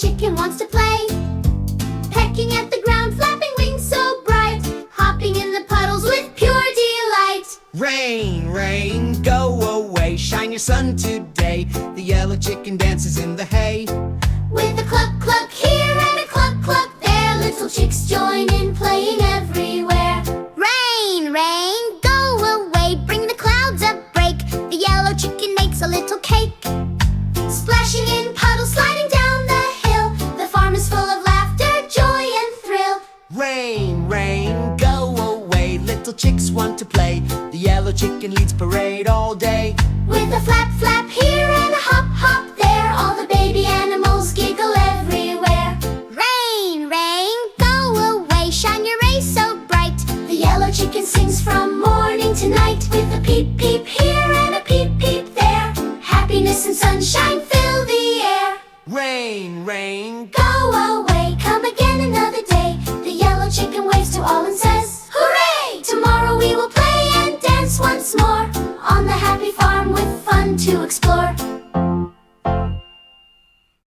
chicken wants to play, pecking at the ground, flapping wings so bright, hopping in the puddles with pure delight. Rain, rain, go away, shine your sun today. The yellow chicken dances in the hay. With a cluck cluck here and a cluck cluck there, little chicks join in, playing everywhere. Rain, rain, go away, bring the clouds a break. The yellow chicken makes a little cake, splashing in puddles, sliding down the hill. The farm is full of laughter, joy and thrill. Rain, rain, go away, little chicks want to play. The yellow chicken leads parade all day. With a flap flap here and a hop hop there, all the baby animals giggle everywhere. Rain, rain, go away, shine your rays so bright. The yellow chicken sings from morning to night. With a peep peep here and a peep peep there, happiness and sunshine fill the air. Rain, rain, Go away, come again another day. The yellow chicken waves to all and says, hooray! Tomorrow we will play and dance once more on the happy farm with fun to explore.